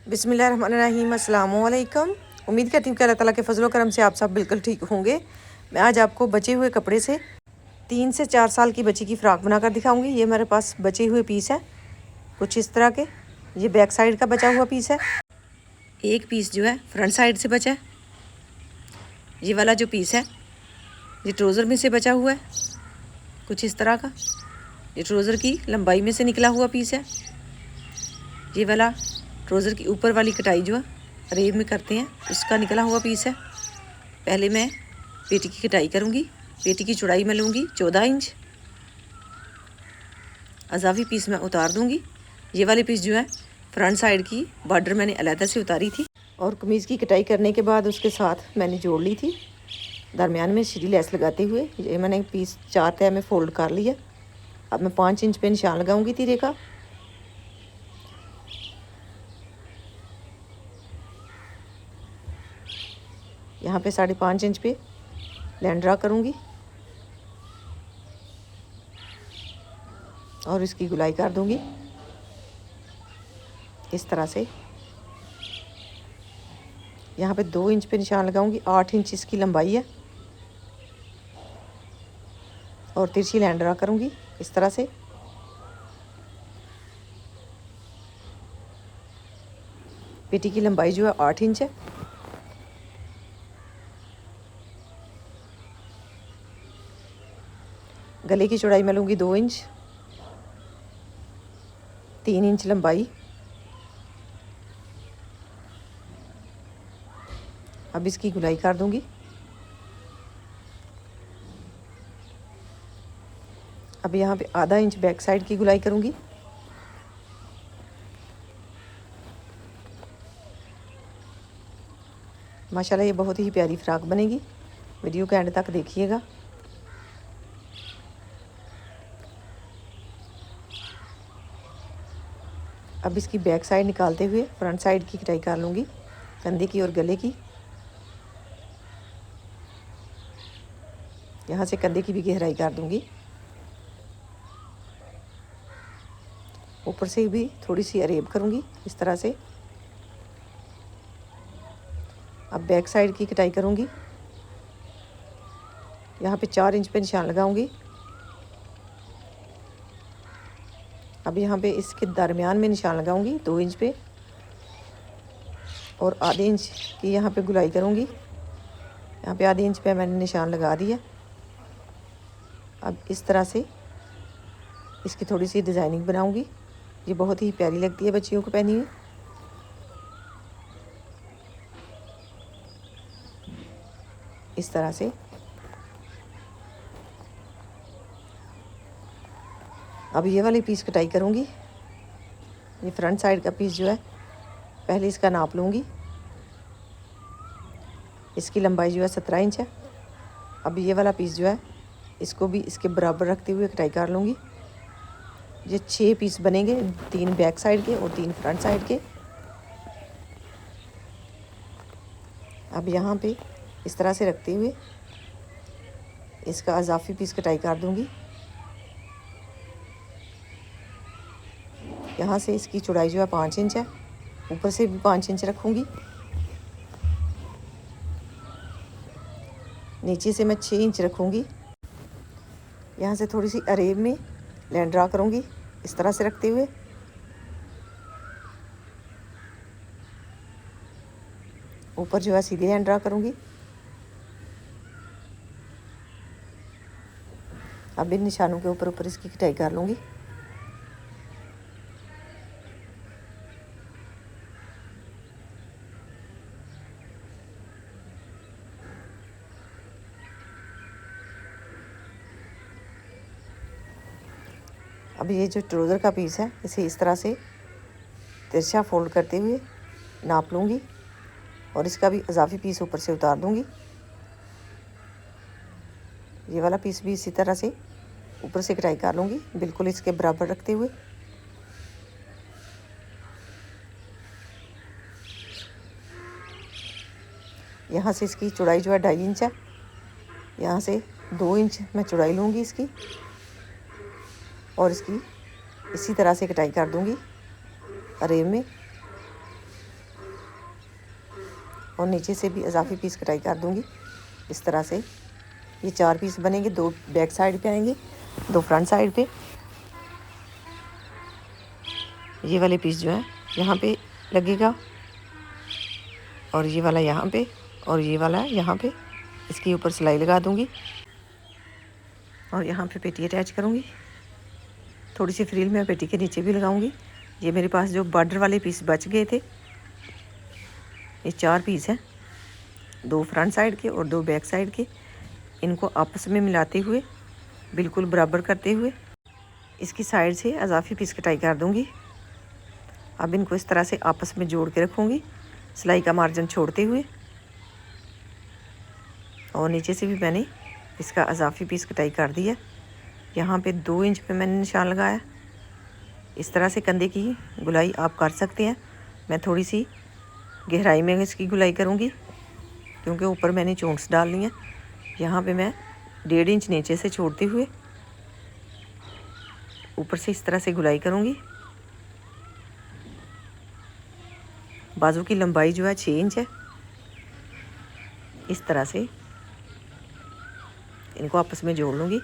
बिस्मिल्लाहिर्रहमानिर्रहीम, अस्सलामु अलैकुम। उम्मीद करती हूँ कि अल्लाह ताला के फजलो करम से आप सब बिल्कुल ठीक होंगे। मैं आज आपको बचे हुए कपड़े से 3 से 4 साल की बच्ची की फ़्रॉक बनाकर दिखाऊंगी। ये मेरे पास बचे हुए पीस है कुछ इस तरह के। ये बैक साइड का बचा हुआ पीस है, एक पीस जो है फ्रंट साइड से बचा है। ये वाला जो पीस है ये ट्राउज़र में से बचा हुआ है कुछ इस तरह का। ये ट्राउज़र की लंबाई में से निकला हुआ पीस है। ये वाला ट्राउज़र की ऊपर वाली कटाई जो है रेब में करते हैं उसका निकला हुआ पीस है। पहले मैं पेटी की कटाई करूँगी। पेटी की चौड़ाई मैं लूँगी 14 इंच। अजाफी पीस मैं उतार दूँगी। ये वाली पीस जो है फ्रंट साइड की बॉर्डर मैंने अलहदा से उतारी थी और कमीज़ की कटाई करने के बाद उसके साथ मैंने जोड़ ली थी दरमियान में सीधी लेस लगाते हुए। ये मैंने पीस 4 तह में फ़ोल्ड कर लिया। अब मैं 5 इंच पे निशान लगाऊंगी तीरे का। यहाँ पे 5.5 इंच पे लाइन ड्रा करूँगी और इसकी गुलाई कर दूँगी इस तरह से। यहाँ पे 2 इंच पे निशान लगाऊंगी। 8 इंच इसकी लंबाई है और तिरछी लाइन ड्रा करूँगी इस तरह से। पेटी की लंबाई जो है 8 इंच है। गले की चौड़ाई मैं लूँगी 2 इंच। 3 इंच लंबाई। अब इसकी गुलाई कर दूँगी। अब यहाँ पे आधा इंच बैक साइड की गुलाई करूँगी। माशाल्लाह ये बहुत ही प्यारी फ्रॉक बनेगी। वीडियो के एंड तक देखिएगा। अब इसकी बैक साइड निकालते हुए फ्रंट साइड की कटाई कर लूँगी, कंधे की और गले की। यहाँ से कंधे की भी गहराई कर दूँगी। ऊपर से भी थोड़ी सी अरेब करूँगी इस तरह से। अब बैक साइड की कटाई करूँगी। यहाँ पे 4 इंच पे निशान लगाऊँगी। अब यहाँ पे इसके दरमियान में निशान लगाऊंगी 2 इंच पे और आधे इंच की यहाँ पे गुलाई करूँगी। यहाँ पे आधे इंच पे मैंने निशान लगा दिया। अब इस तरह से इसकी थोड़ी सी डिज़ाइनिंग बनाऊंगी। ये बहुत ही प्यारी लगती है बच्चियों को पहनी हुई। इस तरह से अब ये वाली पीस कटाई करूँगी। ये फ्रंट साइड का पीस जो है पहले इसका नाप लूँगी। इसकी लंबाई जो है 17 इंच है। अब ये वाला पीस जो है इसको भी इसके बराबर रखते हुए कटाई कर लूँगी। ये 6 पीस बनेंगे, 3 बैक साइड के और 3 फ्रंट साइड के। अब यहाँ पे इस तरह से रखते हुए इसका अजाफी पीस कटाई कर दूँगी। यहाँ से इसकी चौड़ाई जो है 5 इंच है। ऊपर से भी 5 इंच रखूँगी। नीचे से मैं 6 इंच रखूँगी। यहाँ से थोड़ी सी अरेब में लाइन ड्रा करूँगी इस तरह से रखते हुए। ऊपर जो है सीधी लाइन ड्रा करूँगी। अब इन निशानों के ऊपर ऊपर इसकी कटाई कर लूँगी। अब ये जो ट्राउज़र का पीस है इसे इस तरह से तिरछा फोल्ड करते हुए नाप लूँगी और इसका भी अजाफी पीस ऊपर से उतार दूँगी। ये वाला पीस भी इसी तरह से ऊपर से कटाई कर लूँगी बिल्कुल इसके बराबर रखते हुए। यहाँ से इसकी चौड़ाई जो है 2.5 इंच है। यहाँ से 2 इंच मैं चौड़ाई लूँगी इसकी और इसकी इसी तरह से कटाई कर दूँगी अरेब में। और नीचे से भी इजाफी पीस कटाई कर दूँगी इस तरह से। ये 4 पीस बनेंगे, 2 बैक साइड पे आएंगे, 2 फ्रंट साइड पे। ये वाले पीस जो है यहाँ पे लगेगा और ये वाला यहाँ पे और ये वाला यहाँ पे। इसके ऊपर सिलाई लगा दूँगी और यहाँ पे पेटी अटैच करूँगी। थोड़ी सी फ्रिल मैं पेटी के नीचे भी लगाऊँगी। ये मेरे पास जो बॉर्डर वाले पीस बच गए थे, ये 4 पीस हैं, 2 फ्रंट साइड के और 2 बैक साइड के। इनको आपस में मिलाते हुए बिल्कुल बराबर करते हुए इसकी साइड से इजाफी पीस कटाई कर दूँगी। अब इनको इस तरह से आपस में जोड़ के रखूँगी सिलाई का मार्जिन छोड़ते हुए। और नीचे से भी मैंने इसका इजाफी पीस कटाई कर दिया। यहाँ पे 2 इंच पे मैंने निशान लगाया। इस तरह से कंधे की गुलाई आप कर सकते हैं। मैं थोड़ी सी गहराई में इसकी गुलाई करूँगी क्योंकि ऊपर मैंने चोंट्स डालनी है। यहाँ पे मैं 1.5 इंच नीचे से छोड़ते हुए ऊपर से इस तरह से गुलाई करूँगी। बाजू की लंबाई जो है 6 इंच है। इस तरह से इनको आपस में जोड़ लूँगी।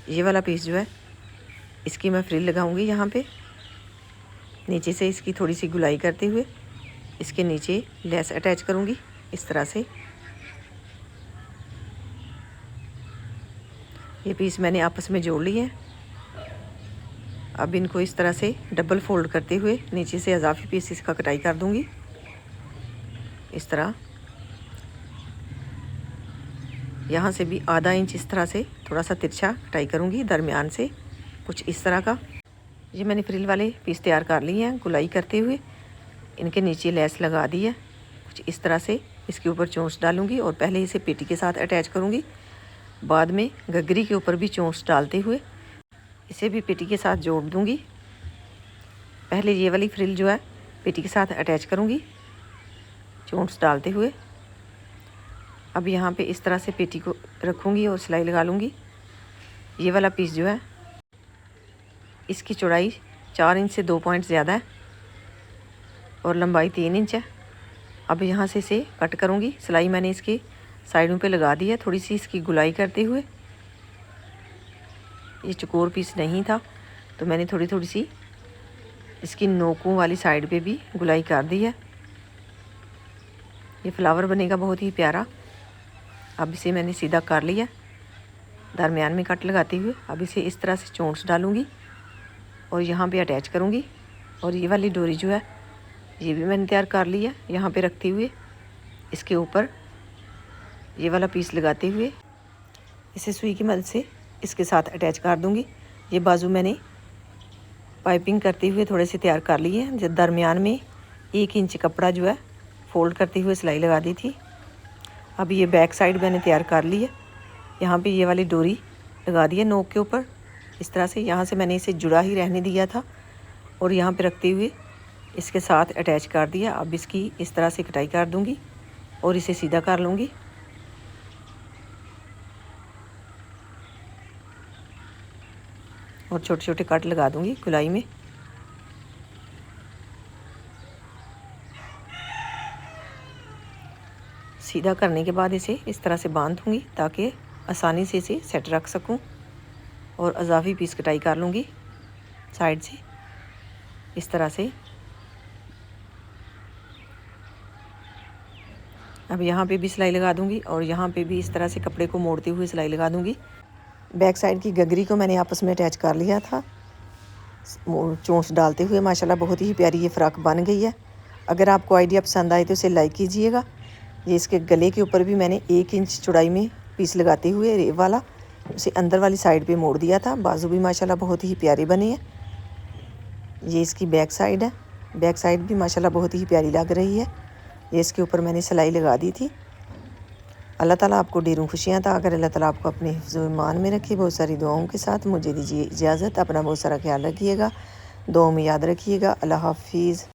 ये वाला पीस जो है इसकी मैं फ्रिल लगाऊंगी। यहाँ पे नीचे से इसकी थोड़ी सी गुलाई करते हुए इसके नीचे लेस अटैच करूँगी इस तरह से। ये पीस मैंने आपस में जोड़ लिए हैं। अब इनको इस तरह से डबल फोल्ड करते हुए नीचे से इजाफी पीस इसका कटाई कर दूँगी इस तरह। यहाँ से भी आधा इंच इस तरह से थोड़ा सा तिरछा कटाई करूँगी दरमियान से, कुछ इस तरह का। ये मैंने फ्रिल वाले पीस तैयार कर लिए हैं गुलाई करते हुए। इनके नीचे लेस लगा दी है कुछ इस तरह से। इसके ऊपर चोंच डालूँगी और पहले इसे पेटी के साथ अटैच करूँगी, बाद में घग्गरी के ऊपर भी चोंच डालते हुए इसे भी पेटी के साथ जोड़ दूँगी। पहले ये वाली फ्रिल जो है पेटी के साथ अटैच करूँगी चोंच डालते हुए। अब यहाँ पे इस तरह से पेटी को रखूँगी और सिलाई लगा लूँगी। ये वाला पीस जो है इसकी चौड़ाई 4 इंच से 2 पॉइंट ज़्यादा है और लंबाई 3 इंच है। अब यहाँ से इसे कट करूँगी। सिलाई मैंने इसके साइडों पे लगा दी है थोड़ी सी इसकी गुलाई करते हुए। ये चकोर पीस नहीं था तो मैंने थोड़ी थोड़ी सी इसकी नोकों वाली साइड पे भी गुलाई कर दी है। ये फ्लावर बनेगा बहुत ही प्यारा। अब इसे मैंने सीधा कर लिया दरमियान में कट लगाते हुए। अब इसे इस तरह से चोंच डालूँगी और यहाँ पे अटैच करूँगी। और ये वाली डोरी जो है ये भी मैंने तैयार कर लिया। यहाँ पे रखते हुए इसके ऊपर ये वाला पीस लगाते हुए इसे सुई की मदद से इसके साथ अटैच कर दूँगी। ये बाजू मैंने पाइपिंग करते हुए थोड़े से तैयार कर लिए हैं। जब दरमियान में 1 इंच कपड़ा जो है फोल्ड करते हुए सिलाई लगा दी थी। अब ये बैक साइड मैंने तैयार कर ली है। यहाँ पे ये वाली डोरी लगा दी है नोक के ऊपर इस तरह से। यहाँ से मैंने इसे जुड़ा ही रहने दिया था और यहाँ पे रखते हुए इसके साथ अटैच कर दिया। अब इसकी इस तरह से कटाई कर दूँगी और इसे सीधा कर लूँगी। और छोटे छोटे कट लगा दूँगी गुलाई में। सीधा करने के बाद इसे इस तरह से बांध दूँगी ताकि आसानी से इसे सेट रख सकूँ। और इजाफी पीस कटाई कर लूँगी साइड से इस तरह से। अब यहाँ पे भी सिलाई लगा दूँगी और यहाँ पे भी इस तरह से कपड़े को मोड़ते हुए सिलाई लगा दूँगी। बैक साइड की घग्गरी को मैंने आपस में अटैच कर लिया था चोंच डालते हुए। माशाल्लाह बहुत ही प्यारी ये फ़्रॉक बन गई है। अगर आपको आइडिया पसंद आए तो इसे लाइक कीजिएगा। ये इसके गले के ऊपर भी मैंने 1 इंच चौड़ाई में पीस लगाते हुए रेव वाला उसे अंदर वाली साइड पे मोड़ दिया था। बाजू भी माशाल्लाह बहुत ही प्यारे बने हैं। ये इसकी बैक साइड है। बैक साइड भी माशाल्लाह बहुत ही प्यारी लग रही है। ये इसके ऊपर मैंने सिलाई लगा दी थी। अल्लाह ताला आपको ढेरों खुशियाँ था। अगर अल्लाह ताला आपको अपने हिफ्ज़ व ईमान में रखे। बहुत सारी दुआओं के साथ मुझे दीजिए इजाज़त। अपना बहुत सारा ख्याल रखिएगा, दुआओं में याद रखिएगा। अल्लाह हाफिज़।